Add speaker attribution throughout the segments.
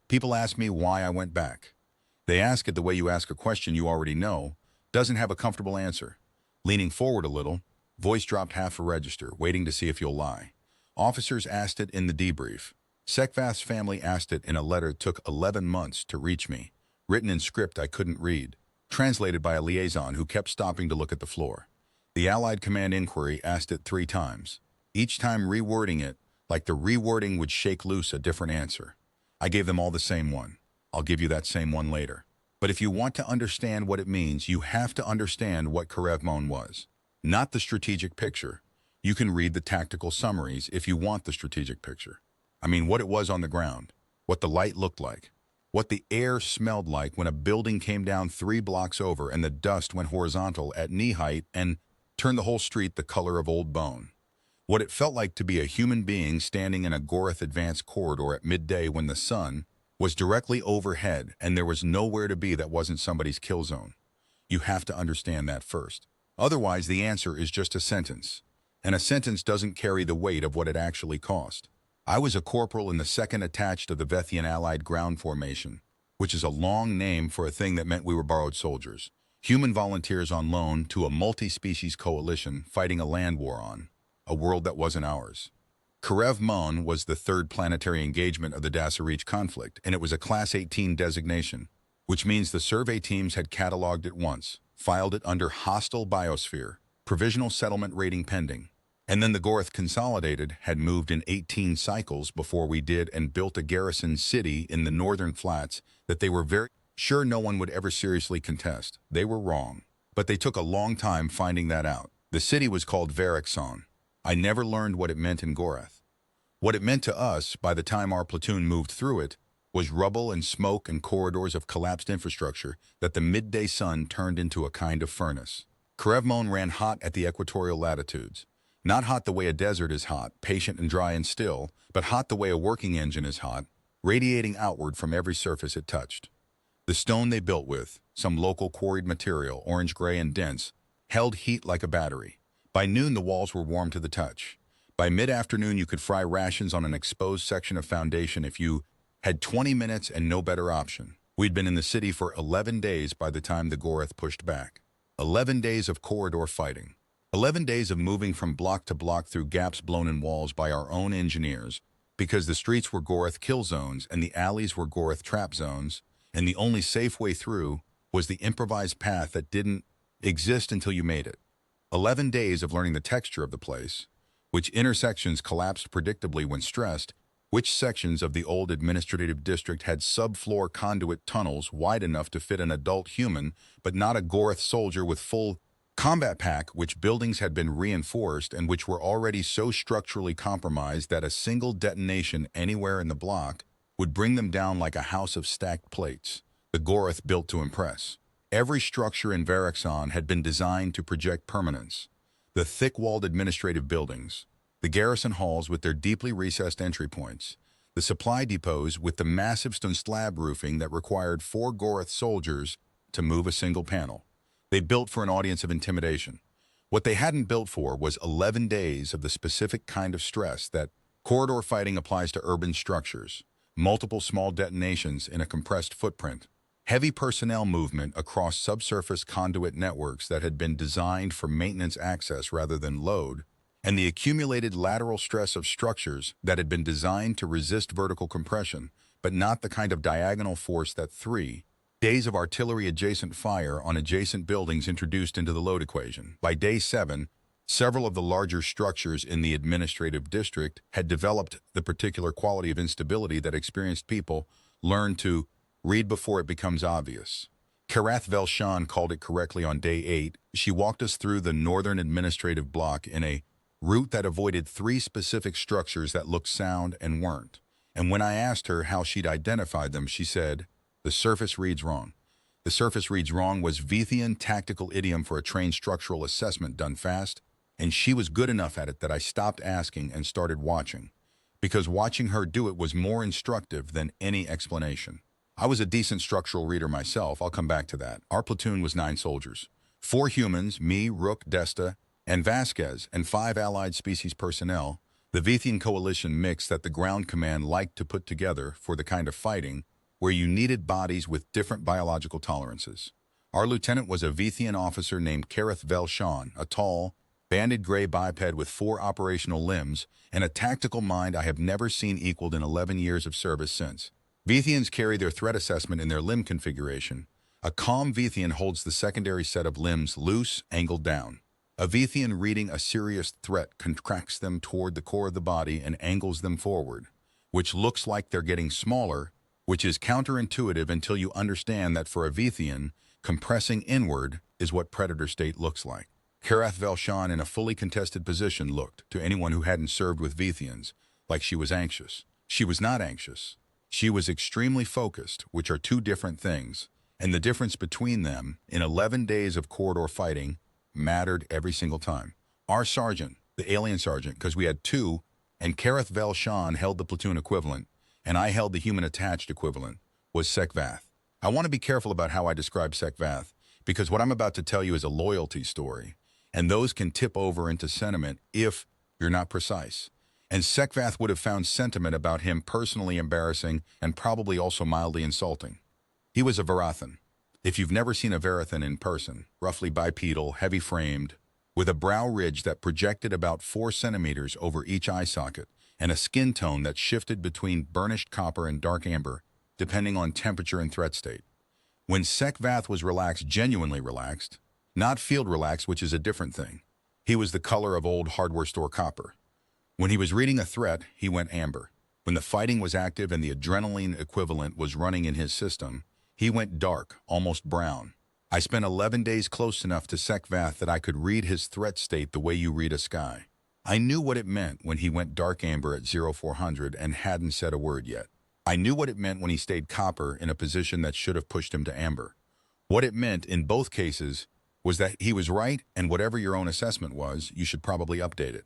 Speaker 1: People ask me why I went back. They ask it the way you ask a question you already know, doesn't have a comfortable answer. Leaning forward a little, voice dropped half a register, waiting to see if you'll lie. Officers asked it in the debrief. Sekvath's family asked it in a letter that took 11 months to reach me, written in script I couldn't read, translated by a liaison who kept stopping to look at the floor. The Allied Command Inquiry asked it 3 times, each time rewording it like the rewording would shake loose a different answer. I gave them all the same one. I'll give you that same one later. But if you want to understand what it means, you have to understand what karev-mohn was. Not the strategic picture. You can read the tactical summaries if you want the strategic picture. I mean, what it was on the ground, what the light looked like, what the air smelled like when a building came down 3 blocks over and the dust went horizontal at knee height and turned the whole street the color of old bone. What it felt like to be a human being standing in a Gorrath advanced corridor at midday when the sun was directly overhead and there was nowhere to be that wasn't somebody's kill zone. You have to understand that first. Otherwise, the answer is just a sentence. And a sentence doesn't carry the weight of what it actually cost. I was a corporal in the 2nd attached of the Vethian Allied Ground Formation, which is a long name for a thing that meant we were borrowed soldiers. Human volunteers on loan to a multi-species coalition fighting a land war on a world that wasn't ours. Karev-mohn was the 3rd planetary engagement of the Dasarich conflict, and it was a Class 18 designation, which means the survey teams had cataloged it once, filed it under hostile biosphere, provisional settlement rating pending, and then the Gorrath Consolidated had moved in 18 cycles before we did and built a garrison city in the northern flats that they were very sure no one would ever seriously contest. They were wrong, but they took a long time finding that out. The city was called varek-sohn. I never learned what it meant in Gorrath. What it meant to us, by the time our platoon moved through it, was rubble and smoke and corridors of collapsed infrastructure that the midday sun turned into a kind of furnace. Karev-mohn ran hot at the equatorial latitudes. Not hot the way a desert is hot, patient and dry and still, but hot the way a working engine is hot, radiating outward from every surface it touched. The stone they built with, some local quarried material, orange-gray and dense, held heat like a battery. By noon, the walls were warm to the touch. By mid-afternoon, you could fry rations on an exposed section of foundation if you had 20 minutes and no better option. We'd been in the city for 11 days by the time the Gorrath pushed back. 11 days of corridor fighting. 11 days of moving from block to block through gaps blown in walls by our own engineers, because the streets were Gorrath kill zones and the alleys were Gorrath trap zones, and the only safe way through was the improvised path that didn't exist until you made it. 11 days of learning the texture of the place, which intersections collapsed predictably when stressed, which sections of the old administrative district had subfloor conduit tunnels wide enough to fit an adult human, but not a Gorrath soldier with full combat pack, which buildings had been reinforced and which were already so structurally compromised that a single detonation anywhere in the block would bring them down like a house of stacked plates. The Gorrath built to impress. Every structure in varek-sohn had been designed to project permanence. The thick-walled administrative buildings, the garrison halls with their deeply recessed entry points, the supply depots with the massive stone slab roofing that required 4 Gorrath soldiers to move a single panel. They built for an audience of intimidation. What they hadn't built for was 11 days of the specific kind of stress that corridor fighting applies to urban structures, multiple small detonations in a compressed footprint, heavy personnel movement across subsurface conduit networks that had been designed for maintenance access rather than load, and the accumulated lateral stress of structures that had been designed to resist vertical compression, but not the kind of diagonal force that 3 days of artillery-adjacent fire on adjacent buildings introduced into the load equation. By day 7, several of the larger structures in the administrative district had developed the particular quality of instability that experienced people learn to read before it becomes obvious. Karev-mohn called it correctly on day 8. She walked us through the northern administrative block in a route that avoided 3 specific structures that looked sound and weren't. And when I asked her how she'd identified them, she said, "The surface reads wrong." The surface reads wrong was Vethian tactical idiom for a trained structural assessment done fast, and she was good enough at it that I stopped asking and started watching, because watching her do it was more instructive than any explanation. I was a decent structural reader myself, I'll come back to that. Our platoon was 9 soldiers. 4 humans, me, Rook, Desta, and Vasquez, and 5 allied species personnel, the Vethian coalition mix that the ground command liked to put together for the kind of fighting where you needed bodies with different biological tolerances. Our lieutenant was a Vithian officer named karev-mohn, a tall, banded gray biped with 4 operational limbs and a tactical mind I have never seen equaled in 11 years of service since. Vithians carry their threat assessment in their limb configuration. A calm Vithian holds the secondary set of limbs loose, angled down. A Vithian reading a serious threat contracts them toward the core of the body and angles them forward, which looks like they're getting smaller, which is counterintuitive until you understand that for a Vithian, compressing inward is what predator state looks like. Karev-mohn in a fully contested position looked, to anyone who hadn't served with Vithians, like she was anxious. She was not anxious. She was extremely focused, which are 2 different things, and the difference between them, in 11 days of corridor fighting, mattered every single time. Our sergeant, the alien sergeant, because we had 2, and Karev-mohn held the platoon equivalent, and I held the human-attached equivalent, was Sekvath. I want to be careful about how I describe Sekvath, because what I'm about to tell you is a loyalty story, and those can tip over into sentiment if you're not precise. And Sekvath would have found sentiment about him personally embarrassing and probably also mildly insulting. He was a Varathan. If you've never seen a Varathan in person, roughly bipedal, heavy-framed, with a brow ridge that projected about 4 centimeters over each eye socket, and a skin tone that shifted between burnished copper and dark amber, depending on temperature and threat state. When Sekvath was relaxed, genuinely relaxed, not field relaxed, which is a different thing, he was the color of old hardware store copper. When he was reading a threat, he went amber. When the fighting was active and the adrenaline equivalent was running in his system, he went dark, almost brown. I spent 11 days close enough to Sekvath that I could read his threat state the way you read a sky. I knew what it meant when he went dark amber at 0400 and hadn't said a word yet. I knew what it meant when he stayed copper in a position that should have pushed him to amber. What it meant in both cases was that he was right, and whatever your own assessment was, you should probably update it.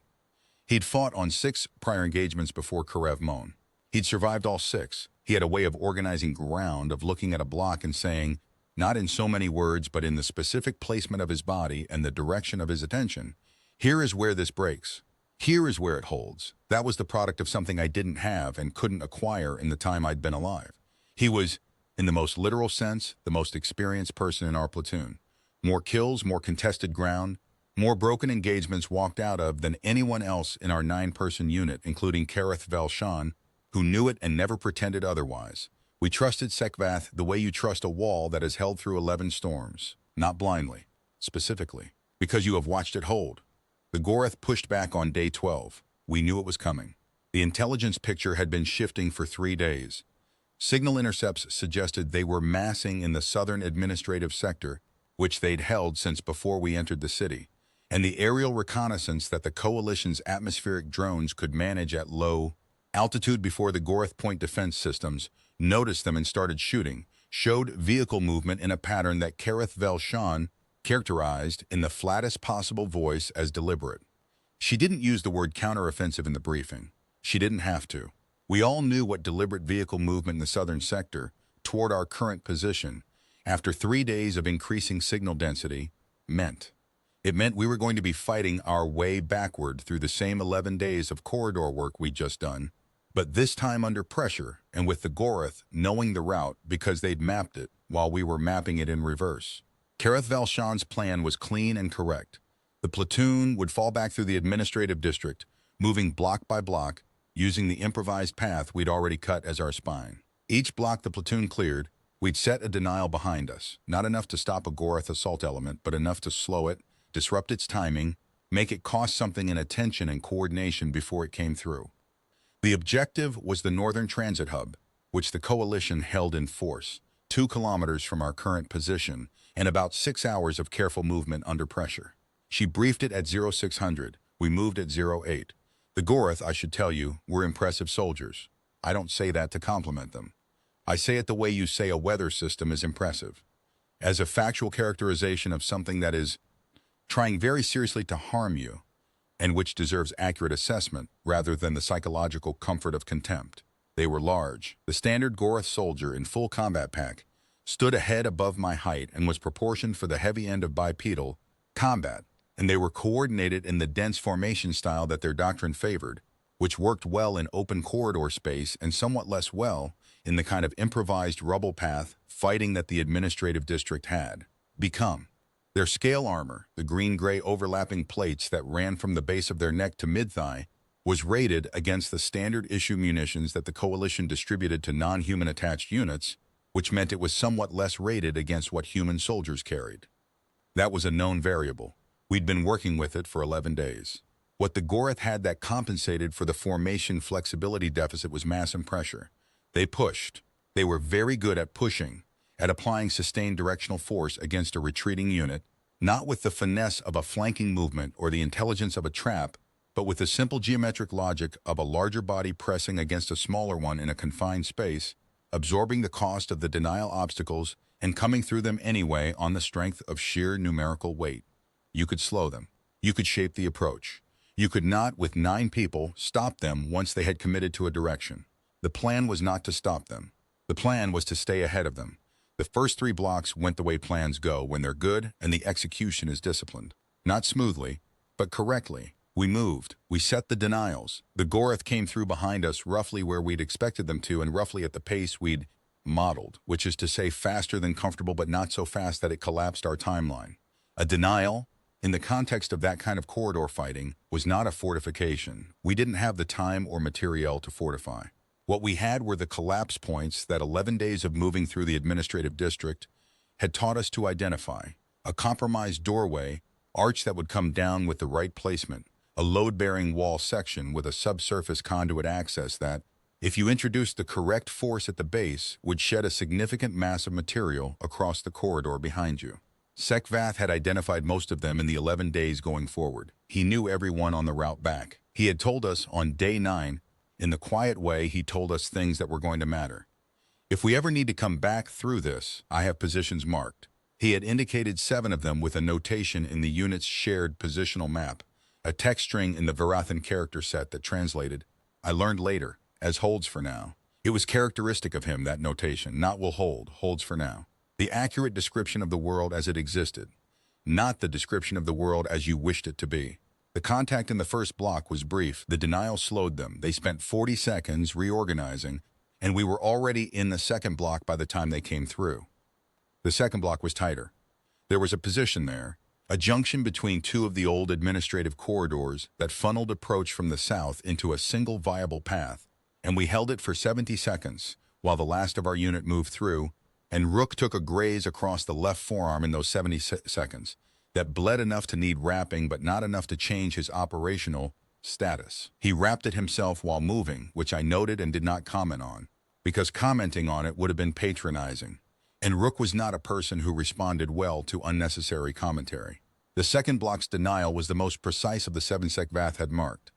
Speaker 1: He'd fought on 6 prior engagements before karev-mohn. He'd survived all 6. He had a way of organizing ground, of looking at a block and saying, not in so many words, but in the specific placement of his body and the direction of his attention, here is where this breaks. Here is where it holds. That was the product of something I didn't have and couldn't acquire in the time I'd been alive. He was, in the most literal sense, the most experienced person in our platoon. More kills, more contested ground, more broken engagements walked out of than anyone else in our 9-person unit, including karev-mohn, who knew it and never pretended otherwise. We trusted Sekvath the way you trust a wall that has held through 11 storms, not blindly, specifically, because you have watched it hold. The Gorrath pushed back on day 12. We knew it was coming. The intelligence picture had been shifting for 3 days. Signal intercepts suggested they were massing in the southern administrative sector, which they'd held since before we entered the city, and the aerial reconnaissance that the Coalition's atmospheric drones could manage at low altitude before the Gorrath point defense systems noticed them and started shooting, showed vehicle movement in a pattern that karev-mohn characterized in the flattest possible voice as deliberate. She didn't use the word counteroffensive in the briefing. She didn't have to. We all knew what deliberate vehicle movement in the southern sector toward our current position, after 3 days of increasing signal density, meant. It meant we were going to be fighting our way backward through the same 11 days of corridor work we'd just done, but this time under pressure and with the Gorrath knowing the route because they'd mapped it while we were mapping it in reverse. Karev-mohn's plan was clean and correct. The platoon would fall back through the administrative district, moving block by block, using the improvised path we'd already cut as our spine. Each block the platoon cleared, we'd set a denial behind us, not enough to stop a Gorrath assault element, but enough to slow it, disrupt its timing, make it cost something in attention and coordination before it came through. The objective was the northern transit hub, which the Coalition held in force, 2 kilometers from our current position, and about 6 hours of careful movement under pressure. She briefed it at 0600. We moved at 08. The Gorrath, I should tell you, were impressive soldiers. I don't say that to compliment them. I say it the way you say a weather system is impressive, as a factual characterization of something that is trying very seriously to harm you, and which deserves accurate assessment rather than the psychological comfort of contempt. They were large. The standard Gorrath soldier in full combat pack stood a head above my height and was proportioned for the heavy end of bipedal combat, and they were coordinated in the dense formation style that their doctrine favored, which worked well in open corridor space and somewhat less well in the kind of improvised rubble path fighting that the administrative district had become. Their scale armor, the green-gray overlapping plates that ran from the base of their neck to mid-thigh, was rated against the standard-issue munitions that the Coalition distributed to non-human attached units, which meant it was somewhat less rated against what human soldiers carried. That was a known variable. We'd been working with it for 11 days. What the Gorrath had that compensated for the formation flexibility deficit was mass and pressure. They pushed. They were very good at pushing, at applying sustained directional force against a retreating unit, not with the finesse of a flanking movement or the intelligence of a trap, but with the simple geometric logic of a larger body pressing against a smaller one in a confined space, absorbing the cost of the denial obstacles and coming through them anyway on the strength of sheer numerical weight. You could slow them. You could shape the approach. You could not, with 9 people, stop them once they had committed to a direction. The plan was not to stop them. The plan was to stay ahead of them. The first 3 blocks went the way plans go when they're good and the execution is disciplined. Not smoothly, but correctly. We moved. We set the denials. The Gorrath came through behind us roughly where we'd expected them to and roughly at the pace we'd modeled, which is to say faster than comfortable but not so fast that it collapsed our timeline. A denial, in the context of that kind of corridor fighting, was not a fortification. We didn't have the time or materiel to fortify. What we had were the collapse points that 11 days of moving through the administrative district had taught us to identify. A compromised doorway, arch that would come down with the right placement, a load-bearing wall section with a subsurface conduit access that, if you introduced the correct force at the base, would shed a significant mass of material across the corridor behind you. Sekvath had identified most of them in the 11 days going forward. He knew everyone on the route back. He had told us on day 9, in the quiet way he told us things that were going to matter. If we ever need to come back through this, I have positions marked. He had indicated 7 of them with a notation in the unit's shared positional map, a text string in the Varathan character set that translated, I learned later, as holds for now. It was characteristic of him, that notation, not will hold, holds for now. The accurate description of the world as it existed, not the description of the world as you wished it to be. The contact in the first block was brief. The denial slowed them. They spent 40 seconds reorganizing, and we were already in the second block by the time they came through. The second block was tighter. There was a position there, a junction between 2 of the old administrative corridors that funneled approach from the south into a single viable path, and we held it for 70 seconds while the last of our unit moved through, and Rook took a graze across the left forearm in those 70 seconds that bled enough to need wrapping but not enough to change his operational status. He wrapped it himself while moving, which I noted and did not comment on, because commenting on it would have been patronizing. And Rook was not a person who responded well to unnecessary commentary. The second block's denial was the most precise of the 7 Sekvath had marked.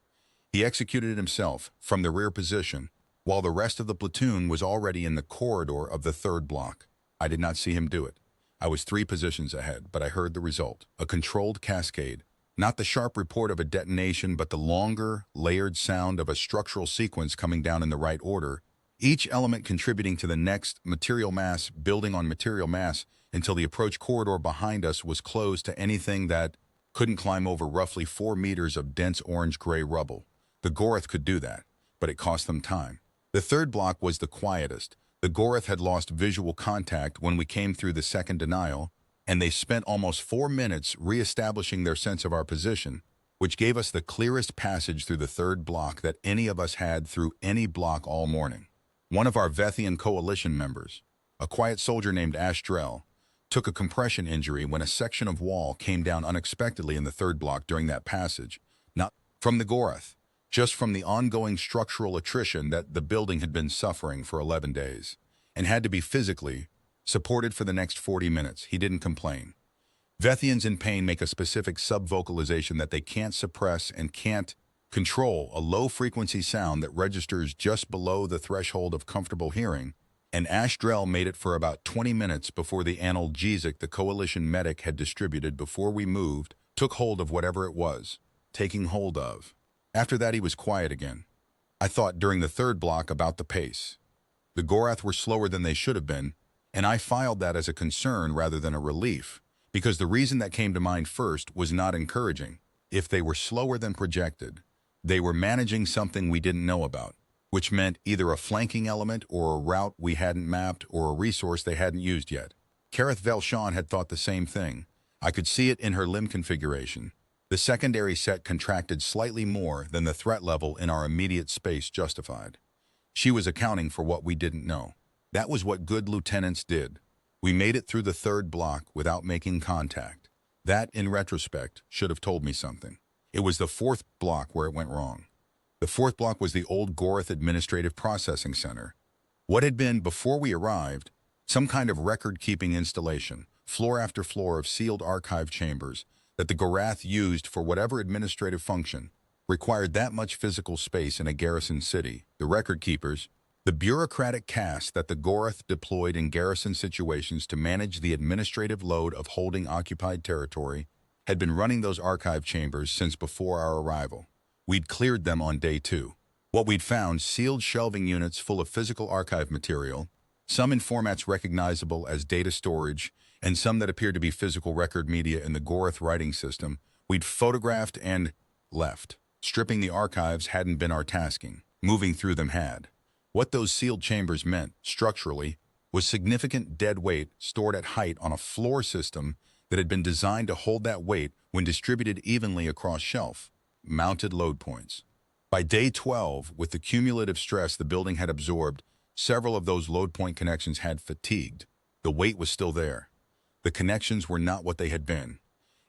Speaker 1: He executed it himself, from the rear position, while the rest of the platoon was already in the corridor of the third block. I did not see him do it. I was 3 positions ahead, but I heard the result. A controlled cascade. Not the sharp report of a detonation, but the longer, layered sound of a structural sequence coming down in the right order, each element contributing to the next, material mass building on material mass until the approach corridor behind us was closed to anything that couldn't climb over roughly 4 meters of dense orange-gray rubble. The Gorrath could do that, but it cost them time. The third block was the quietest. The Gorrath had lost visual contact when we came through the second denial, and they spent almost 4 minutes re-establishing their sense of our position, which gave us the clearest passage through the third block that any of us had through any block all morning. One of our Vethian coalition members, a quiet soldier named Ashdrell, took a compression injury when a section of wall came down unexpectedly in the third block during that passage, not from the Gorrath, just from the ongoing structural attrition that the building had been suffering for 11 days, and had to be physically supported for the next 40 minutes. He didn't complain. Vethians in pain make a specific sub-vocalization that they can't suppress and can't control, a low-frequency sound that registers just below the threshold of comfortable hearing, and Ashdrell made it for about 20 minutes before the analgesic the coalition medic had distributed before we moved took hold of whatever it was, taking hold of. After that he was quiet again. I thought during the third block about the pace. The Gorrath were slower than they should have been, and I filed that as a concern rather than a relief, because the reason that came to mind first was not encouraging. If they were slower than projected, they were managing something we didn't know about. which meant either a flanking element or a route we hadn't mapped or a resource they hadn't used yet. Karev-mohn had thought the same thing. I could see it in her limb configuration. The secondary set contracted slightly more than the threat level in our immediate space justified. She was accounting for what we didn't know. That was what good lieutenants did. We made it through the third block without making contact. That, in retrospect, should have told me something. It was the fourth block where it went wrong. The fourth block was the old Gorrath Administrative Processing Center. What had been, before we arrived, some kind of record-keeping installation, floor after floor of sealed archive chambers that the Gorrath used for whatever administrative function, required that much physical space in a garrison city. The record keepers, the bureaucratic caste that the Gorrath deployed in garrison situations to manage the administrative load of holding occupied territory, had been running those archive chambers since before our arrival. We'd cleared them on day 2. What we'd found, sealed shelving units full of physical archive material, some in formats recognizable as data storage, and some that appeared to be physical record media in the Gorrath writing system, we'd photographed and left. Stripping the archives hadn't been our tasking. Moving through them had. What those sealed chambers meant, structurally, was significant dead weight stored at height on a floor system that had been designed to hold that weight when distributed evenly across shelf. Mounted load points. By day 12, with the cumulative stress the building had absorbed, several of those load point connections had fatigued. The weight was still there. The connections were not what they had been.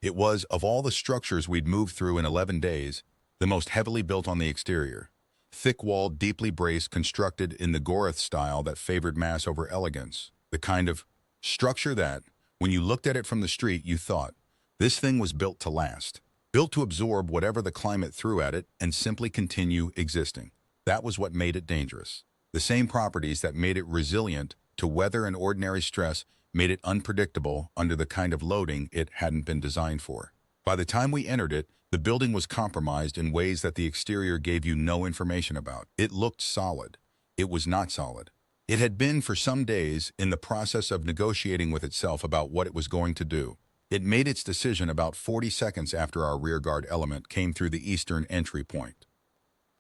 Speaker 1: It was, of all the structures we'd moved through in 11 days, the most heavily built on the exterior. Thick-walled, deeply braced, constructed in the Gorrath style that favored mass over elegance. The kind of structure that, when you looked at it from the street, you thought, this thing was built to last. Built to absorb whatever the climate threw at it and simply continue existing. That was what made it dangerous. The same properties that made it resilient to weather and ordinary stress made it unpredictable under the kind of loading it hadn't been designed for. By the time we entered it, the building was compromised in ways that the exterior gave you no information about. It looked solid. It was not solid. It had been for some days in the process of negotiating with itself about what it was going to do. It made its decision about 40 seconds after our rearguard element came through the eastern entry point.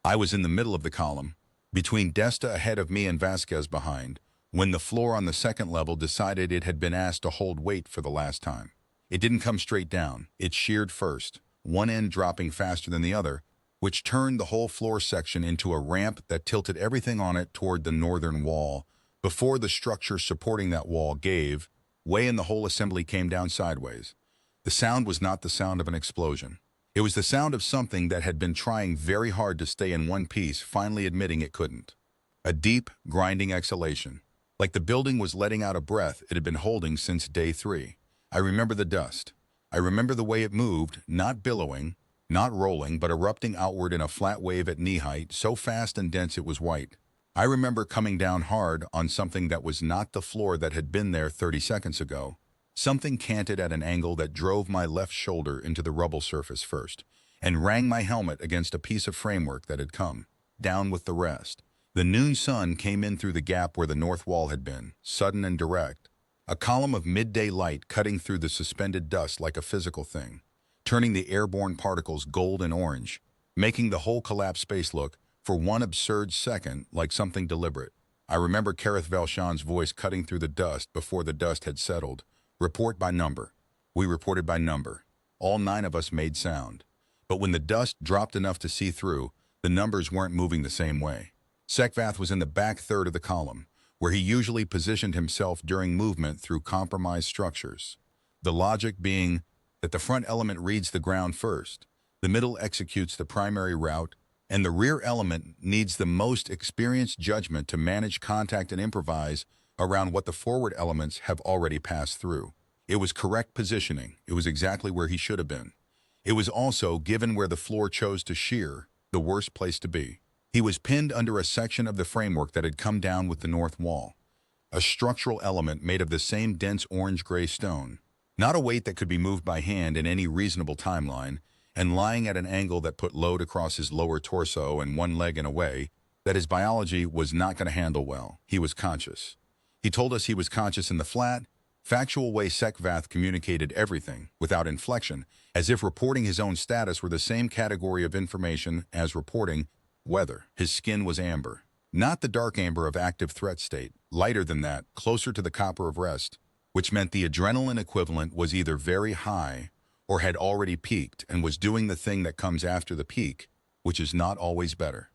Speaker 1: I was in the middle of the column, between Desta ahead of me and Vasquez behind, when the floor on the second level decided it had been asked to hold weight for the last time. It didn't come straight down. It sheared first, one end dropping faster than the other, which turned the whole floor section into a ramp that tilted everything on it toward the northern wall, before the structure supporting that wall gave way and the whole assembly came down sideways. The sound was not the sound of an explosion. It was the sound of something that had been trying very hard to stay in one piece, finally admitting it couldn't. A deep, grinding exhalation. Like the building was letting out a breath it had been holding since day 3. I remember the dust. I remember the way it moved, not billowing, not rolling, but erupting outward in a flat wave at knee height, so fast and dense it was white. I remember coming down hard on something that was not the floor that had been there 30 seconds ago. Something canted at an angle that drove my left shoulder into the rubble surface first, and rang my helmet against a piece of framework that had come down with the rest. The noon sun came in through the gap where the north wall had been, sudden and direct. A column of midday light cutting through the suspended dust like a physical thing, turning the airborne particles gold and orange, making the whole collapsed space look, for one absurd second, like something deliberate. I remember Karev-mohn's voice cutting through the dust before the dust had settled. Report by number. We reported by number. All 9 of us made sound. But when the dust dropped enough to see through, the numbers weren't moving the same way. Sekvath was in the back third of the column, where he usually positioned himself during movement through compromised structures. The logic being that the front element reads the ground first, the middle executes the primary route, and the rear element needs the most experienced judgment to manage contact and improvise around what the forward elements have already passed through. It was correct positioning. It was exactly where he should have been. It was also, given where the floor chose to shear, the worst place to be. He was pinned under a section of the framework that had come down with the north wall, a structural element made of the same dense orange-gray stone, not a weight that could be moved by hand in any reasonable timeline, and lying at an angle that put load across his lower torso and one leg in a way that his biology was not going to handle well. He was conscious. He told us he was conscious in the flat, factual way Sekvath communicated everything, without inflection, as if reporting his own status were the same category of information as reporting weather. His skin was amber. Not the dark amber of active threat state, lighter than that, closer to the copper of rest, which meant the adrenaline equivalent was either very high or had already peaked and was doing the thing that comes after the peak, which is not always better.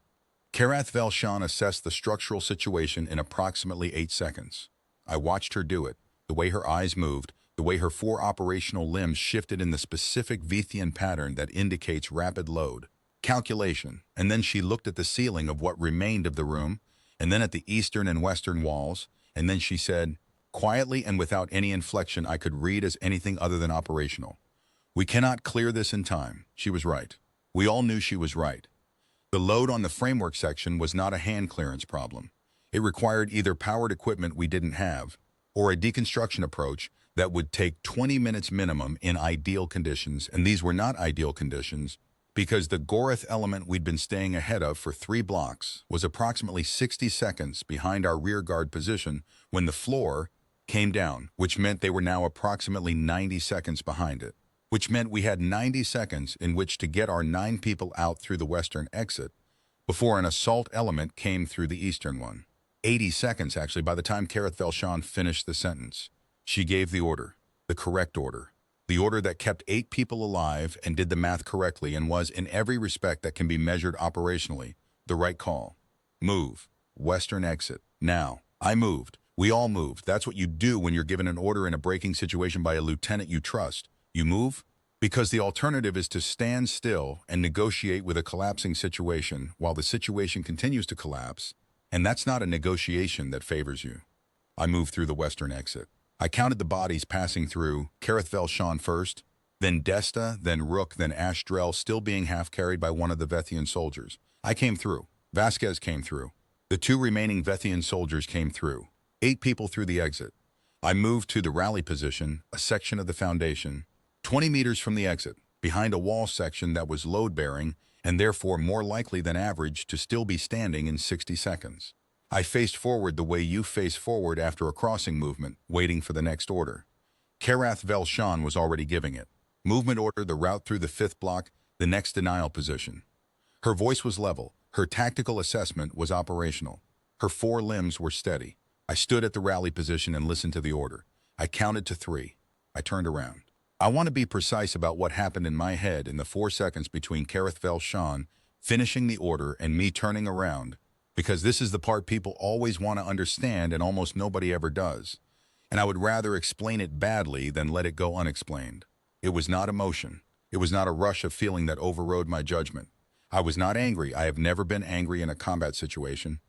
Speaker 1: Gorrath assessed the structural situation in approximately 8 seconds. I watched her do it, the way her eyes moved, the way her 4 operational limbs shifted in the specific Vithian pattern that indicates rapid load. Calculation, and then she looked at the ceiling of what remained of the room, and then at the eastern and western walls, and then she said, quietly and without any inflection I could read as anything other than operational, "We cannot clear this in time." She was right. We all knew she was right. The load on the framework section was not a hand clearance problem. It required either powered equipment we didn't have, or a deconstruction approach that would take 20 minutes minimum in ideal conditions, and these were not ideal conditions, because the Gorrath element we'd been staying ahead of for 3 blocks was approximately 60 seconds behind our rearguard position when the floor came down, which meant they were now approximately 90 seconds behind it, which meant we had 90 seconds in which to get our 9 people out through the western exit before an assault element came through the eastern one. 80 seconds, actually, by the time karev-mohn finished the sentence. She gave the order, the correct order. The order that kept 8 people alive and did the math correctly and was, in every respect that can be measured operationally, the right call. Move. Western exit. Now. I moved. We all moved. That's what you do when you're given an order in a braking situation by a lieutenant you trust. You move? Because the alternative is to stand still and negotiate with a collapsing situation while the situation continues to collapse, and that's not a negotiation that favors you. I moved through the western exit. I counted the bodies passing through, karev-mohn first, then Desta, then Rook, then Ashdrel, still being half-carried by one of the Vethian soldiers. I came through. Vasquez came through. The 2 remaining Vethian soldiers came through. 8 people through the exit. I moved to the rally position, a section of the foundation, 20 meters from the exit, behind a wall section that was load-bearing and therefore more likely than average to still be standing in 60 seconds. I faced forward the way you face forward after a crossing movement, waiting for the next order. Gorrath was already giving it. Movement order, the route through the 5th block, the next denial position. Her voice was level. Her tactical assessment was operational. Her 4 limbs were steady. I stood at the rally position and listened to the order. I counted to 3. I turned around. I want to be precise about what happened in my head in the 4 seconds between karev-mohn finishing the order and me turning around, because this is the part people always want to understand and almost nobody ever does. And I would rather explain it badly than let it go unexplained. It was not emotion. It was not a rush of feeling that overrode my judgment. I was not angry. I have never been angry in a combat situation.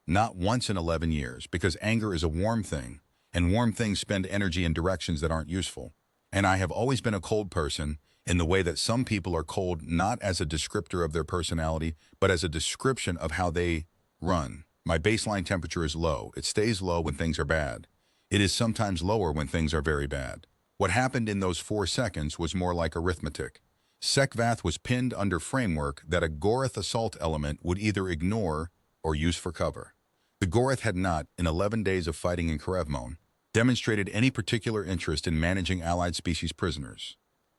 Speaker 1: Not once in 11 years, because anger is a warm thing, and warm things spend energy in directions that aren't useful. And I have always been a cold person in the way that some people are cold not as a descriptor of their personality, but as a description of how they run. My baseline temperature is low. It stays low when things are bad. It is sometimes lower when things are very bad. What happened in those 4 seconds was more like arithmetic. Sekvath was pinned under framework that a Gorrath assault element would either ignore or use for cover. The Gorrath had not, in 11 days of fighting in karev-mohn, demonstrated any particular interest in managing allied species prisoners.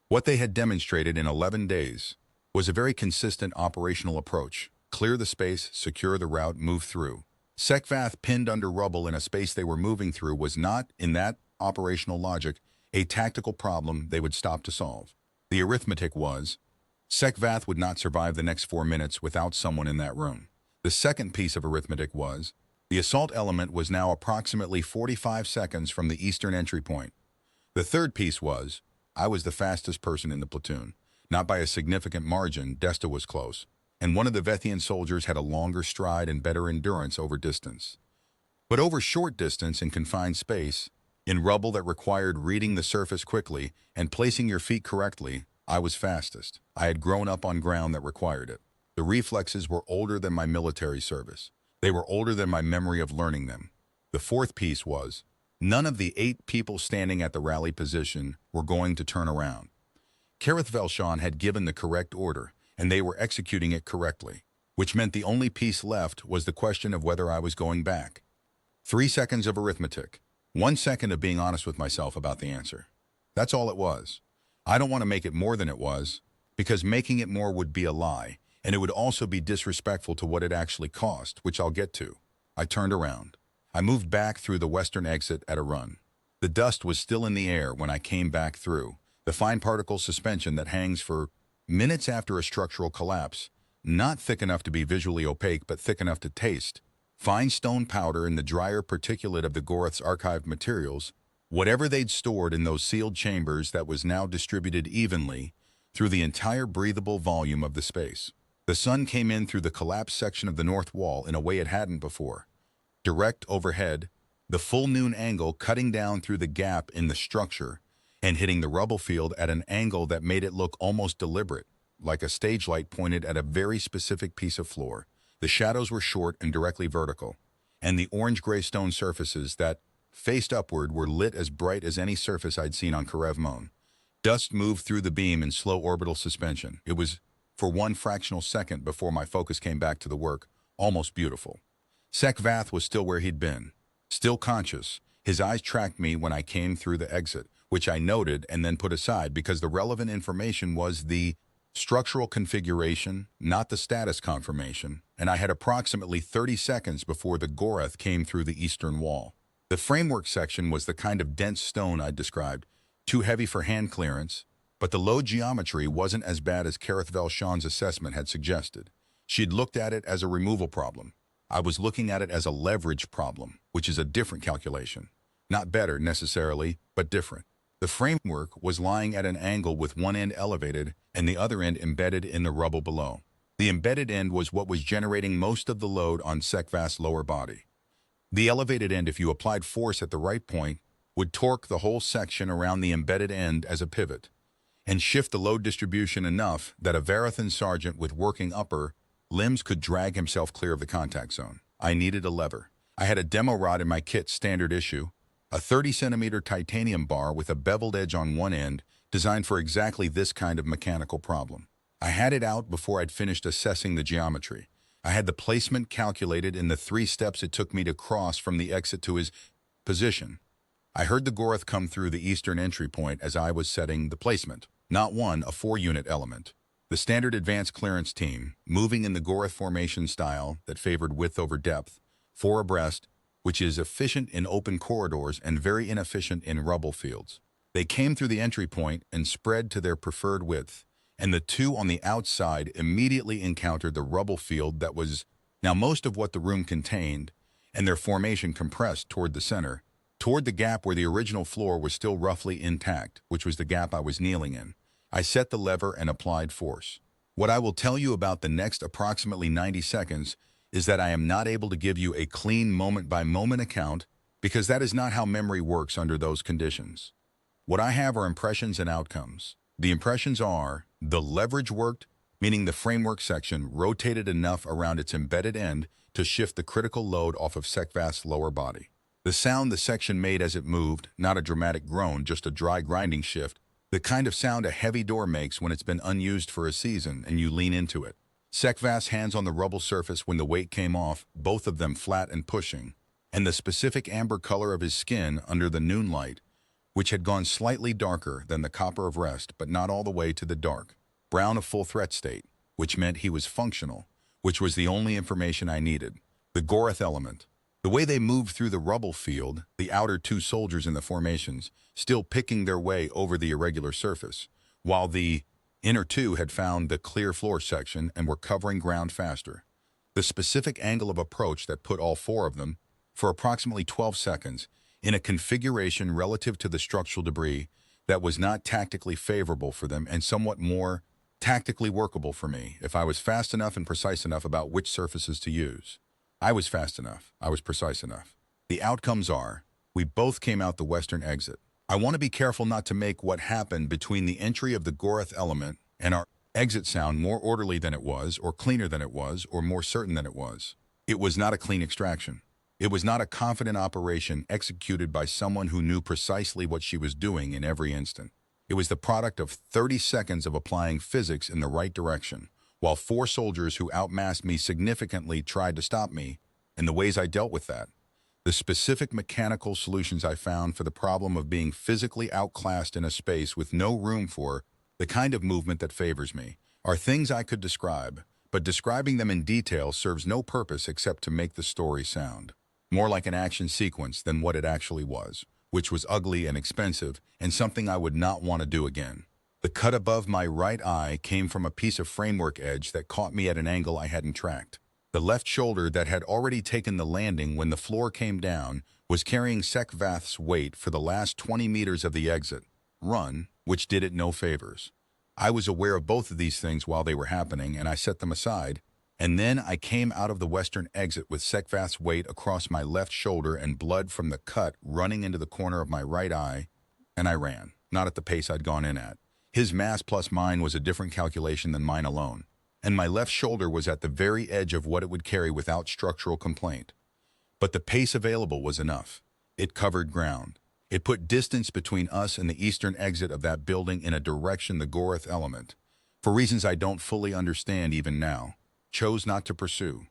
Speaker 1: What they had demonstrated in 11 days was a very consistent operational approach. Clear the space, secure the route, move through. Sekvath pinned under rubble in a space they were moving through was not, in that operational logic, a tactical problem they would stop to solve. The arithmetic was, Sekvath would not survive the next 4 minutes without someone in that room. The second piece of arithmetic was, the assault element was now approximately 45 seconds from the eastern entry point. The third piece was, I was the fastest person in the platoon. Not by a significant margin, Desta was close, and one of the Vethian soldiers had a longer stride and better endurance over distance. But over short distance in confined space, in rubble that required reading the surface quickly and placing your feet correctly, I was fastest. I had grown up on ground that required it. The reflexes were older than my military service. They were older than my memory of learning them. The fourth piece was, none of the 8 people standing at the rally position were going to turn around. Karev-mohn had given the correct order, and they were executing it correctly, which meant the only piece left was the question of whether I was going back. 3 seconds of arithmetic. 1 second of being honest with myself about the answer. That's all it was. I don't want to make it more than it was, because making it more would be a lie, and it would also be disrespectful to what it actually cost, which I'll get to. I turned around. I moved back through the western exit at a run. The dust was still in the air when I came back through, the fine particle suspension that hangs for minutes after a structural collapse, not thick enough to be visually opaque but thick enough to taste. Fine stone powder in the drier particulate of the Gorrath's archived materials, whatever they'd stored in those sealed chambers that was now distributed evenly through the entire breathable volume of the space. The sun came in through the collapsed section of the north wall in a way it hadn't before. Direct overhead, the full noon angle cutting down through the gap in the structure and hitting the rubble field at an angle that made it look almost deliberate, like a stage light pointed at a very specific piece of floor. The shadows were short and directly vertical, and the orange-gray stone surfaces that faced upward were lit as bright as any surface I'd seen on karev-mohn. Dust moved through the beam in slow orbital suspension. It was, for one fractional second before my focus came back to the work, almost beautiful. Sekvath was still where he'd been, still conscious. His eyes tracked me when I came through the exit, which I noted and then put aside because the relevant information was the structural configuration, not the status confirmation, and I had approximately 30 seconds before the Gorrath came through the eastern wall. The framework section was the kind of dense stone I'd described, too heavy for hand clearance, but the low geometry wasn't as bad as karev-mohn's assessment had suggested. She'd looked at it as a removal problem. I was looking at it as a leverage problem, which is a different calculation. Not better, necessarily, but different. The framework was lying at an angle with one end elevated and the other end embedded in the rubble below. The embedded end was what was generating most of the load on Sekvath's lower body. The elevated end, if you applied force at the right point, would torque the whole section around the embedded end as a pivot, and shift the load distribution enough that a Varathan sergeant with working upper limbs could drag himself clear of the contact zone. I needed a lever. I had a demo rod in my kit standard issue, a 30-centimeter titanium bar with a beveled edge on one end, designed for exactly this kind of mechanical problem. I had it out before I'd finished assessing the geometry. I had the placement calculated in the 3 steps it took me to cross from the exit to his position. I heard the Gorrath come through the eastern entry point as I was setting the placement. Not one, a 4-unit element. The standard advanced clearance team, moving in the Gorrath formation style that favored width over depth, 4 abreast, which is efficient in open corridors and very inefficient in rubble fields. They came through the entry point and spread to their preferred width, and the 2 on the outside immediately encountered the rubble field that was now most of what the room contained, and their formation compressed toward the center, toward the gap where the original floor was still roughly intact, which was the gap I was kneeling in. I set the lever and applied force. What I will tell you about the next approximately 90 seconds is that I am not able to give you a clean moment-by-moment account because that is not how memory works under those conditions. What I have are impressions and outcomes. The impressions are, the leverage worked, meaning the framework section rotated enough around its embedded end to shift the critical load off of Sekvath's lower body. The sound the section made as it moved, not a dramatic groan, just a dry grinding shift, the kind of sound a heavy door makes when it's been unused for a season and you lean into it. Sekvath's hands on the rubble surface when the weight came off, both of them flat and pushing, and the specific amber color of his skin under the noon light, which had gone slightly darker than the copper of rest, but not all the way to the dark brown of full threat state, which meant he was functional, which was the only information I needed. The Gorrath element. The way they moved through the rubble field, the outer 2 soldiers in the formations, still picking their way over the irregular surface, while the inner 2 had found the clear floor section and were covering ground faster. The specific angle of approach that put all 4 of them, for approximately 12 seconds, in a configuration relative to the structural debris that was not tactically favorable for them and somewhat more tactically workable for me if I was fast enough and precise enough about which surfaces to use. I was fast enough. I was precise enough. The outcomes are, we both came out the western exit. I want to be careful not to make what happened between the entry of the Gorrath element and our exit sound more orderly than it was, or cleaner than it was, or more certain than it was. It was not a clean extraction. It was not a confident operation executed by someone who knew precisely what she was doing in every instant. It was the product of 30 seconds of applying physics in the right direction, while 4 soldiers who outmassed me significantly tried to stop me, and the ways I dealt with that. The specific mechanical solutions I found for the problem of being physically outclassed in a space with no room for the kind of movement that favors me are things I could describe, but describing them in detail serves no purpose except to make the story sound more like an action sequence than what it actually was, which was ugly and expensive and something I would not want to do again. The cut above my right eye came from a piece of framework edge that caught me at an angle I hadn't tracked. The left shoulder that had already taken the landing when the floor came down was carrying Sekvath's weight for the last 20 meters of the exit run, which did it no favors. I was aware of both of these things while they were happening, and I set them aside. And then I came out of the western exit with Sekvath's weight across my left shoulder and blood from the cut running into the corner of my right eye, and I ran, not at the pace I'd gone in at. His mass plus mine was a different calculation than mine alone, and my left shoulder was at the very edge of what it would carry without structural complaint. But the pace available was enough. It covered ground. It put distance between us and the eastern exit of that building in a direction the Gorrath element, for reasons I don't fully understand even now, chose not to pursue.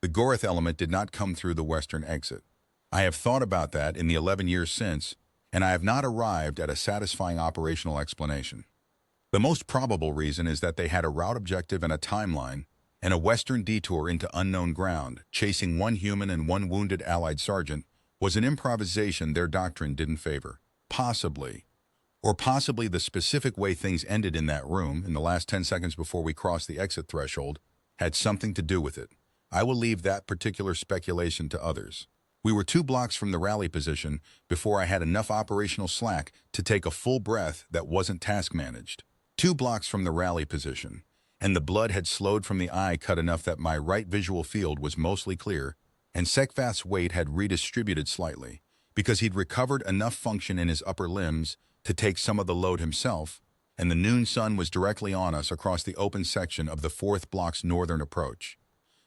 Speaker 1: The Gorrath element did not come through the western exit. I have thought about that in the 11 years since, and I have not arrived at a satisfying operational explanation. The most probable reason is that they had a route objective and a timeline, and a western detour into unknown ground, chasing one human and one wounded allied sergeant, was an improvisation their doctrine didn't favor. Possibly. Or possibly the specific way things ended in that room in the last 10 seconds before we crossed the exit threshold had something to do with it. I will leave that particular speculation to others. We were 2 blocks from the rally position before I had enough operational slack to take a full breath that wasn't task managed. 2 blocks from the rally position, and the blood had slowed from the eye cut enough that my right visual field was mostly clear, and Sekvath's weight had redistributed slightly, because he'd recovered enough function in his upper limbs to take some of the load himself, and the noon sun was directly on us across the open section of the 4th block's northern approach.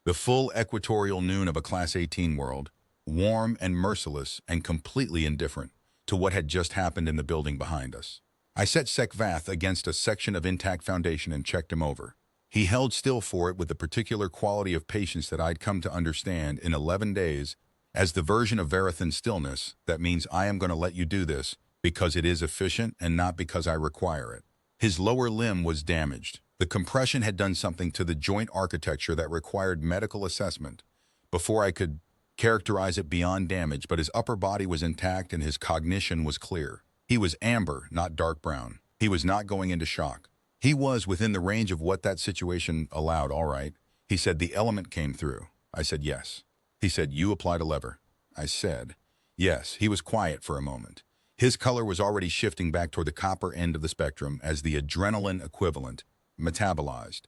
Speaker 1: The full equatorial noon of a Class 18 world, warm and merciless and completely indifferent to what had just happened in the building behind us. I set Sekvath against a section of intact foundation and checked him over. He held still for it with the particular quality of patience that I'd come to understand in 11 days as the version of Varathan stillness that means I am going to let you do this because it is efficient and not because I require it. His lower limb was damaged. The compression had done something to the joint architecture that required medical assessment before I could characterize it beyond damage, but his upper body was intact and his cognition was clear. He was amber, not dark brown. He was not going into shock. He was within the range of what that situation allowed, all right. He said the element came through. I said yes. He said, you applied a lever. I said, yes. He was quiet for a moment. His color was already shifting back toward the copper end of the spectrum as the adrenaline equivalent metabolized.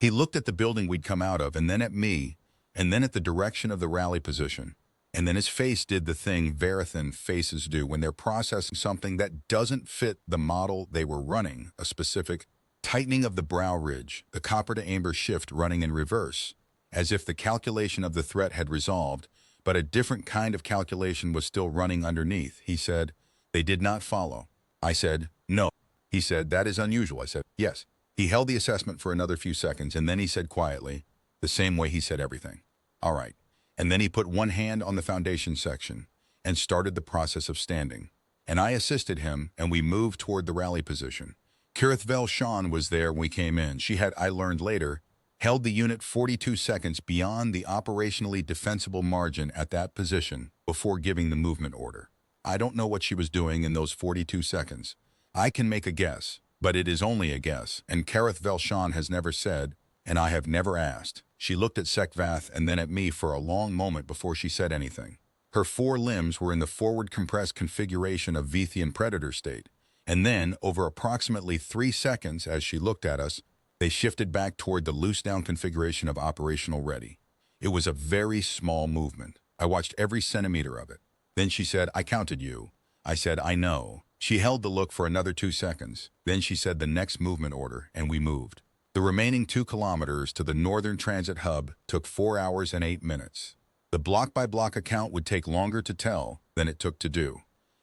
Speaker 1: He looked at the building we'd come out of, and then at me, and then at the direction of the rally position. And then his face did the thing Varathan faces do when they're processing something that doesn't fit the model they were running, a specific tightening of the brow ridge, the copper to amber shift running in reverse, as if the calculation of the threat had resolved, but a different kind of calculation was still running underneath. He said, they did not follow. I said, no. He said, that is unusual. I said, yes. He held the assessment for another few seconds, and then he said quietly, the same way he said everything. All right. And then he put one hand on the foundation section and started the process of standing. And I assisted him, and we moved toward the rally position. Karev-mohn was there when we came in. She had, I learned later, held the unit 42 seconds beyond the operationally defensible margin at that position before giving the movement order. I don't know what she was doing in those 42 seconds. I can make a guess, but it is only a guess, and Karev-mohn has never said, and I have never asked. She looked at Sekvath and then at me for a long moment before she said anything. Her 4 limbs were in the forward compressed configuration of Vethian predator state, and then, over approximately 3 seconds as she looked at us, they shifted back toward the loose-down configuration of operational ready. It was a very small movement. I watched every centimeter of it. Then she said, I counted you. I said, I know. She held the look for another 2 seconds. Then she said the next movement order, and we moved. The remaining 2 kilometers to the northern transit hub took 4 hours and 8 minutes. The block-by-block account would take longer to tell than it took to do,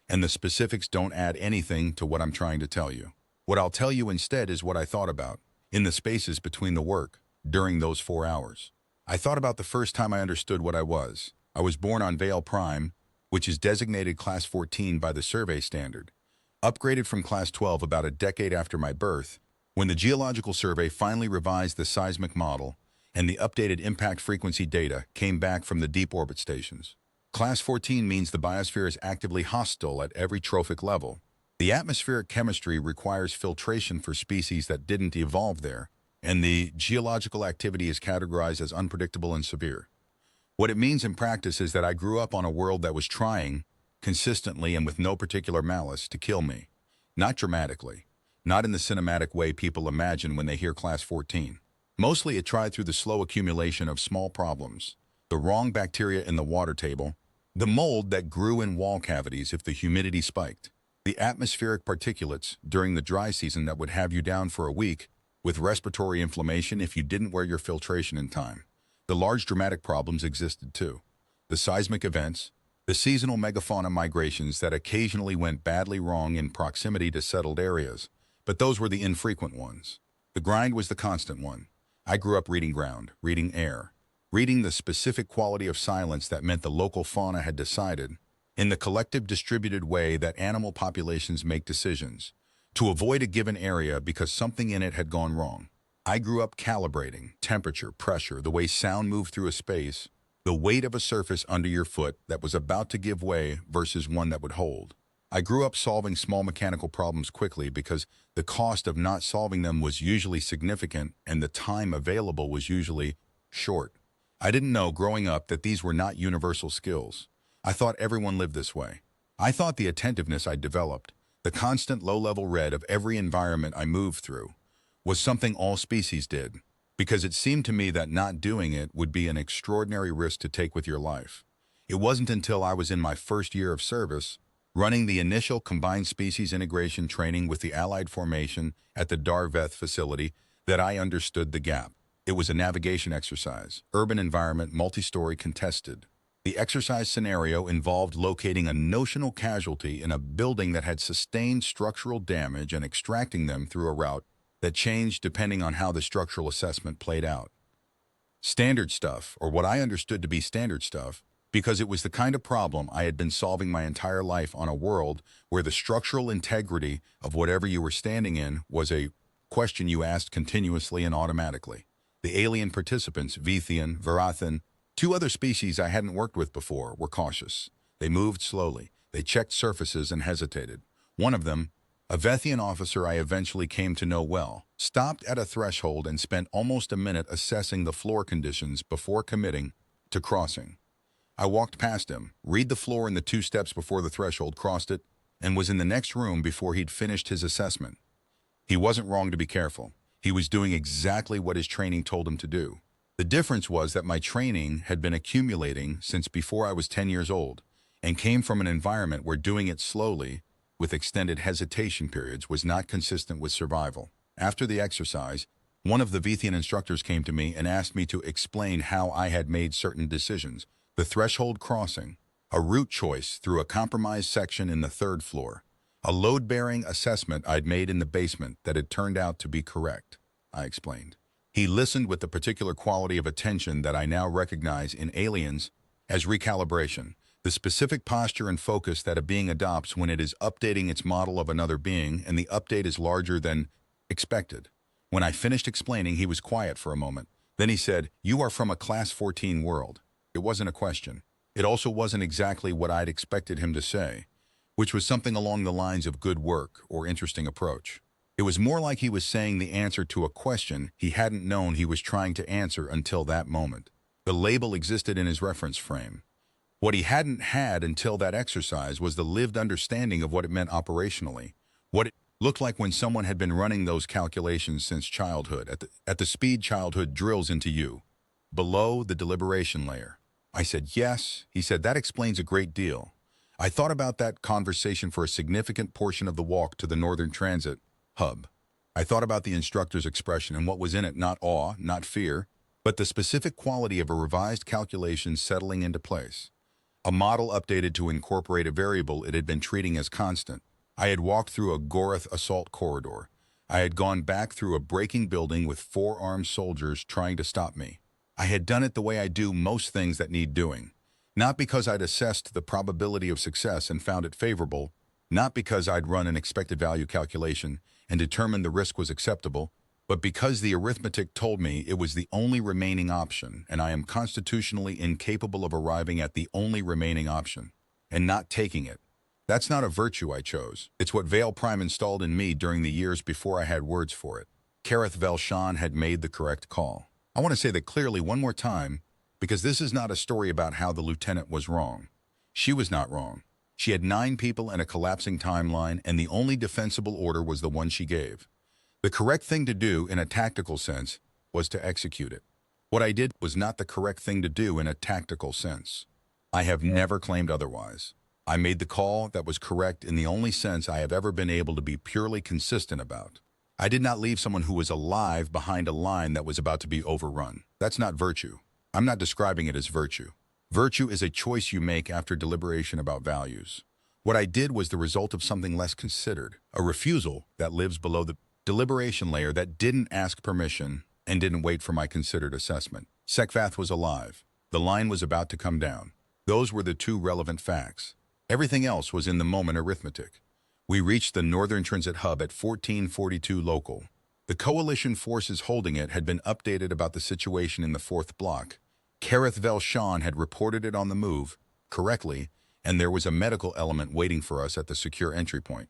Speaker 1: and the specifics don't add anything to what I'm trying to tell you. What I'll tell you instead is what I thought about in the spaces between the work during those 4 hours. I thought about the first time I understood what I was. I was born on Vale Prime, which is designated Class 14 by the survey standard, upgraded from Class 12 about a decade after my birth, when the Geological Survey finally revised the seismic model and the updated impact frequency data came back from the deep orbit stations. Class 14 means the biosphere is actively hostile at every trophic level. The atmospheric chemistry requires filtration for species that didn't evolve there, and the geological activity is categorized as unpredictable and severe. What it means in practice is that I grew up on a world that was trying, consistently and with no particular malice, to kill me. Not dramatically. Not in the cinematic way people imagine when they hear Class 14. Mostly it tried through the slow accumulation of small problems. The wrong bacteria in the water table, the mold that grew in wall cavities if the humidity spiked, the atmospheric particulates during the dry season that would have you down for a week with respiratory inflammation if you didn't wear your filtration in time. The large dramatic problems existed too. The seismic events, the seasonal megafauna migrations that occasionally went badly wrong in proximity to settled areas, but those were the infrequent ones. The grind was the constant one. I grew up reading ground, reading air, reading the specific quality of silence that meant the local fauna had decided, in the collective distributed way that animal populations make decisions, to avoid a given area because something in it had gone wrong. I grew up calibrating temperature, pressure, the way sound moved through a space, the weight of a surface under your foot that was about to give way versus one that would hold. I grew up solving small mechanical problems quickly because the cost of not solving them was usually significant and the time available was usually short. I didn't know growing up that these were not universal skills. I thought everyone lived this way. I thought the attentiveness I developed, the constant low-level read of every environment I moved through, was something all species did, because it seemed to me that not doing it would be an extraordinary risk to take with your life. It wasn't until I was in my first year of service, running the initial combined species integration training with the Allied formation at the Gorrath facility, that I understood the gap. It was a navigation exercise, urban environment, multi-story, contested. The exercise scenario involved locating a notional casualty in a building that had sustained structural damage and extracting them through a route that changed depending on how the structural assessment played out. Standard stuff, or what I understood to be standard stuff, because it was the kind of problem I had been solving my entire life on a world where the structural integrity of whatever you were standing in was a question you asked continuously and automatically. The alien participants, Vethian, Varek-sohn, two other species I hadn't worked with before, were cautious. They moved slowly. They checked surfaces and hesitated. One of them, a Vethian officer I eventually came to know well, stopped at a threshold and spent almost a minute assessing the floor conditions before committing to crossing. I walked past him, read the floor in the 2 steps before the threshold, crossed it, and was in the next room before he'd finished his assessment. He wasn't wrong to be careful. He was doing exactly what his training told him to do. The difference was that my training had been accumulating since before I was 10 years old and came from an environment where doing it slowly, with extended hesitation periods, was not consistent with survival. After the exercise, one of the Vethian instructors came to me and asked me to explain how I had made certain decisions. The threshold crossing, a route choice through a compromised section in the 3rd floor, a load-bearing assessment I'd made in the basement that had turned out to be correct, I explained. He listened with the particular quality of attention that I now recognize in aliens as recalibration, the specific posture and focus that a being adopts when it is updating its model of another being and the update is larger than expected. When I finished explaining, he was quiet for a moment. Then he said, "You are from a Class 14 world." It wasn't a question. It also wasn't exactly what I'd expected him to say, which was something along the lines of good work or interesting approach. It was more like he was saying the answer to a question he hadn't known he was trying to answer until that moment. The label existed in his reference frame. What he hadn't had until that exercise was the lived understanding of what it meant operationally, what it looked like when someone had been running those calculations since childhood, at the speed childhood drills into you, below the deliberation layer. I said, yes. He said, that explains a great deal. I thought about that conversation for a significant portion of the walk to the Northern Transit hub. I thought about the instructor's expression and what was in it, not awe, not fear, but the specific quality of a revised calculation settling into place. A model updated to incorporate a variable it had been treating as constant. I had walked through a Gorrath assault corridor. I had gone back through a breaking building with 4 armed soldiers trying to stop me. I had done it the way I do most things that need doing. Not because I'd assessed the probability of success and found it favorable, not because I'd run an expected value calculation and determined the risk was acceptable, but because the arithmetic told me it was the only remaining option, and I am constitutionally incapable of arriving at the only remaining option and not taking it. That's not a virtue I chose. It's what Vale Prime installed in me during the years before I had words for it. Karev-mohn had made the correct call. I want to say that clearly one more time, because this is not a story about how the lieutenant was wrong. She was not wrong. She had 9 people in a collapsing timeline, and the only defensible order was the one she gave. The correct thing to do in a tactical sense was to execute it. What I did was not the correct thing to do in a tactical sense. I have never claimed otherwise. I made the call that was correct in the only sense I have ever been able to be purely consistent about. I did not leave someone who was alive behind a line that was about to be overrun. That's not virtue. I'm not describing it as virtue. Virtue is a choice you make after deliberation about values. What I did was the result of something less considered, a refusal that lives below the deliberation layer that didn't ask permission and didn't wait for my considered assessment. Sekvath was alive. The line was about to come down. Those were the 2 relevant facts. Everything else was in the moment arithmetic. We reached the northern transit hub at 1442 local. The coalition forces holding it had been updated about the situation in the 4th block. Karev-mohn had reported it on the move, correctly, and there was a medical element waiting for us at the secure entry point.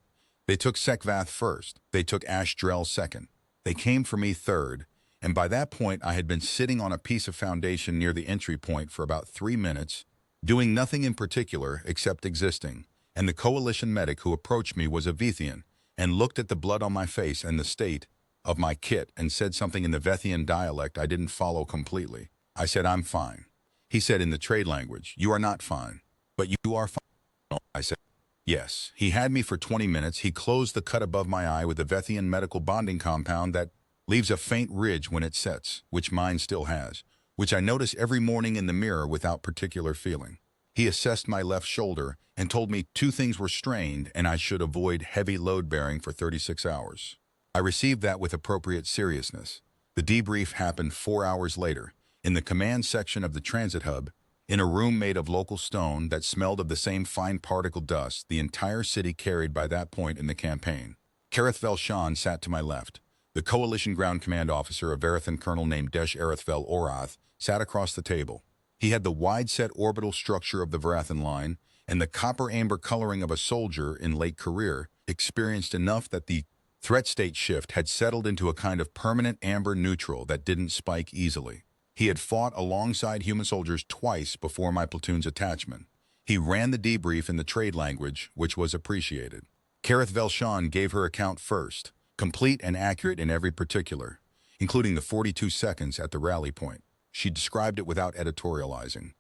Speaker 1: They took Sekvath first. They took Ashdrel second. They came for me third, and by that point I had been sitting on a piece of foundation near the entry point for about 3 minutes, doing nothing in particular except existing, and the coalition medic who approached me was a Vethian and looked at the blood on my face and the state of my kit and said something in the Vethian dialect I didn't follow completely. I said, "I'm fine." He said in the trade language, "You are not fine, but you are fine." I said, "Yes." He had me for 20 minutes. He closed the cut above my eye with a Vethian medical bonding compound that leaves a faint ridge when it sets, which mine still has, which I notice every morning in the mirror without particular feeling. He assessed my left shoulder and told me 2 things were strained and I should avoid heavy load bearing for 36 hours. I received that with appropriate seriousness. The debrief happened 4 hours later, in the command section of the transit hub, in a room made of local stone that smelled of the same fine particle dust the entire city carried by that point in the campaign. Karev-mohn sat to my left. The Coalition Ground Command officer, a Varathan colonel named Gorrath, sat across the table. He had the wide-set orbital structure of the Varathan line and the copper-amber coloring of a soldier in late career, experienced enough that the threat state shift had settled into a kind of permanent amber neutral that didn't spike easily. He had fought alongside human soldiers twice before my platoon's attachment. He ran the debrief in the trade language, which was appreciated. Karev-mohn gave her account first, complete and accurate in every particular, including the 42 seconds at the rally point. She described it without editorializing.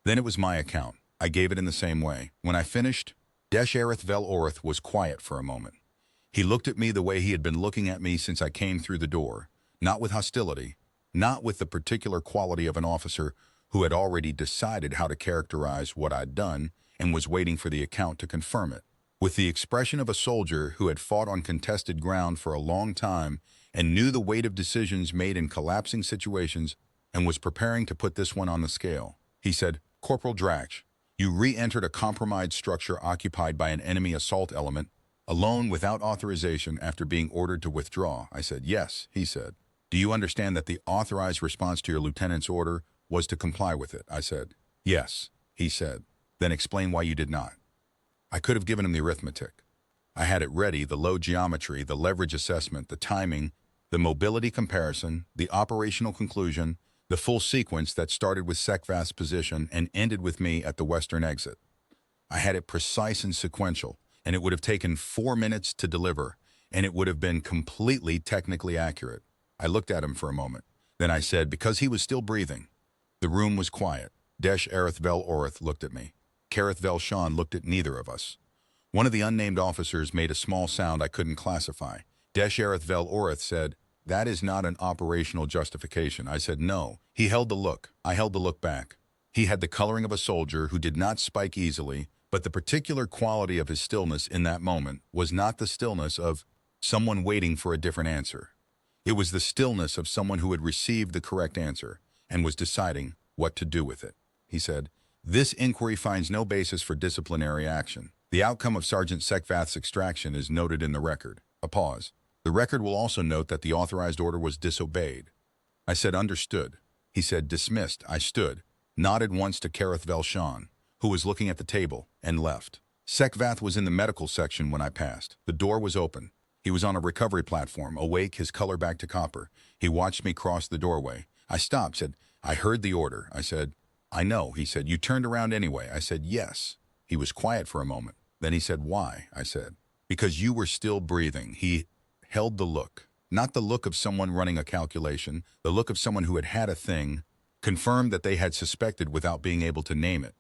Speaker 1: Then it was my account. I gave it in the same way. When I finished, Gorrath was quiet for a moment. He looked at me the way he had been looking at me since I came through the door, not with hostility, not with the particular quality of an officer who had already decided how to characterize what I'd done and was waiting for the account to confirm it, with the expression of a soldier who had fought on contested ground for a long time and knew the weight of decisions made in collapsing situations and was preparing to put this one on the scale. He said, "Corporal Drach, you re-entered a compromised structure occupied by an enemy assault element, alone without authorization after being ordered to withdraw." I said, "Yes," he said. "Do you understand that the authorized response to your lieutenant's order was to comply with it?" I said, "Yes," he said. "Then explain why you did not." I could have given him the arithmetic. I had it ready, the load geometry, the leverage assessment, the timing, the mobility comparison, the operational conclusion, the full sequence that started with Sekvath's position and ended with me at the western exit. I had it precise and sequential, and it would have taken 4 minutes to deliver, and it would have been completely technically accurate. I looked at him for a moment. Then I said, because he was still breathing. The room was quiet. Gorrath looked at me. Karev-mohn looked at neither of us. One of the unnamed officers made a small sound I couldn't classify. Gorrath said, "That is not an operational justification." I said, "No." He held the look. I held the look back. He had the coloring of a soldier who did not spike easily, but the particular quality of his stillness in that moment was not the stillness of someone waiting for a different answer. It was the stillness of someone who had received the correct answer and was deciding what to do with it. He said, "This inquiry finds no basis for disciplinary action. The outcome of Sergeant Sekvath's extraction is noted in the record." A pause. The record will also note that the authorized order was disobeyed. I said, understood. He said, dismissed. I stood, nodded once to karev-mohn, who was looking at the table, and left. Sekvath was in the medical section when I passed. The door was open. He was on a recovery platform, awake, his color back to copper. He watched me cross the doorway. I stopped, said, I heard the order. I said, I know. He said, you turned around anyway. I said, yes. He was quiet for a moment. Then he said, why? I said, because you were still breathing. He held the look. Not the look of someone running a calculation, the look of someone who had had a thing, confirmed that they had suspected without being able to name it.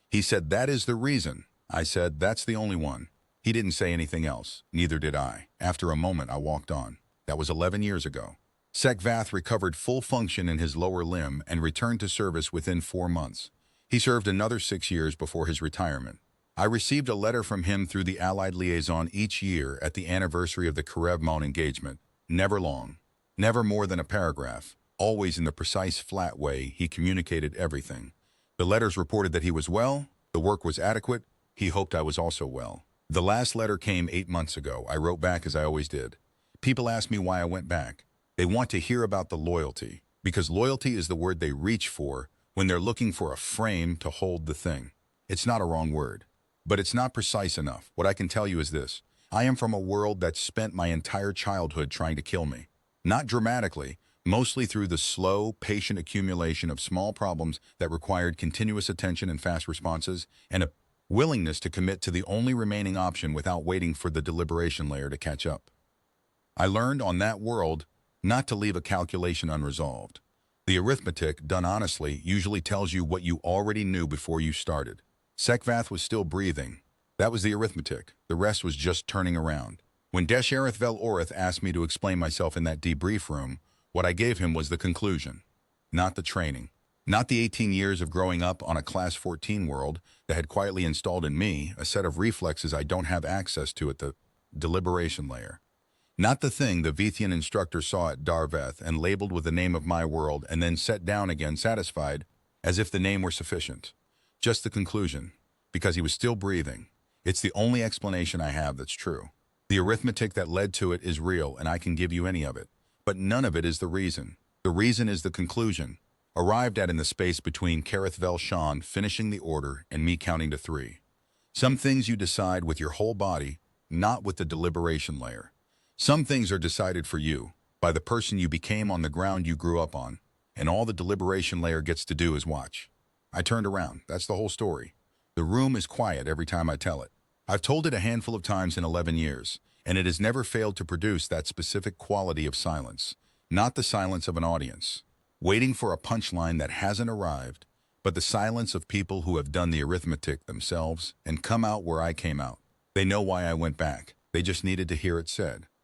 Speaker 1: He said, that is the reason. I said, that's the only one. He didn't say anything else. Neither did I. After a moment, I walked on. That was 11 years ago. Sekvath recovered full function in his lower limb and returned to service within 4 months. He served another 6 years before his retirement. I received a letter from him through the Allied liaison each year at the anniversary of the karev-mohn engagement. Never long. Never more than a paragraph. Always in the precise, flat way he communicated everything. The letters reported that he was well, the work was adequate, he hoped I was also well. The last letter came 8 months ago. I wrote back as I always did. People ask me why I went back. They want to hear about the loyalty, because loyalty is the word they reach for when they're looking for a frame to hold the thing. It's not a wrong word, but it's not precise enough. What I can tell you is this. I am from a world that spent my entire childhood trying to kill me. Not dramatically, mostly through the slow, patient accumulation of small problems that required continuous attention and fast responses, and a willingness to commit to the only remaining option without waiting for the deliberation layer to catch up. I learned on that world not to leave a calculation unresolved. The arithmetic, done honestly, usually tells you what you already knew before you started. Sekvath was still breathing. That was the arithmetic. The rest was just turning around. When deathworld asked me to explain myself in that debrief room, what I gave him was the conclusion, not the training. Not the 18 years of growing up on a Class 14 world that had quietly installed in me a set of reflexes I don't have access to at the deliberation layer. Not the thing the Vithian instructor saw at Darveth and labeled with the name of my world and then set down again satisfied as if the name were sufficient. Just the conclusion, because he was still breathing. It's the only explanation I have that's true. The arithmetic that led to it is real and I can give you any of it. But none of it is the reason. The reason is the conclusion, arrived at in the space between karev-mohn finishing the order and me counting to 3. Some things you decide with your whole body, not with the deliberation layer. Some things are decided for you, by the person you became on the ground you grew up on, and all the deliberation layer gets to do is watch. I turned around. That's the whole story. The room is quiet every time I tell it. I've told it a handful of times in 11 years, and it has never failed to produce that specific quality of silence. Not the silence of an audience, waiting for a punchline that hasn't arrived, but the silence of people who have done the arithmetic themselves and come out where I came out. They know why I went back. They just needed to hear it said.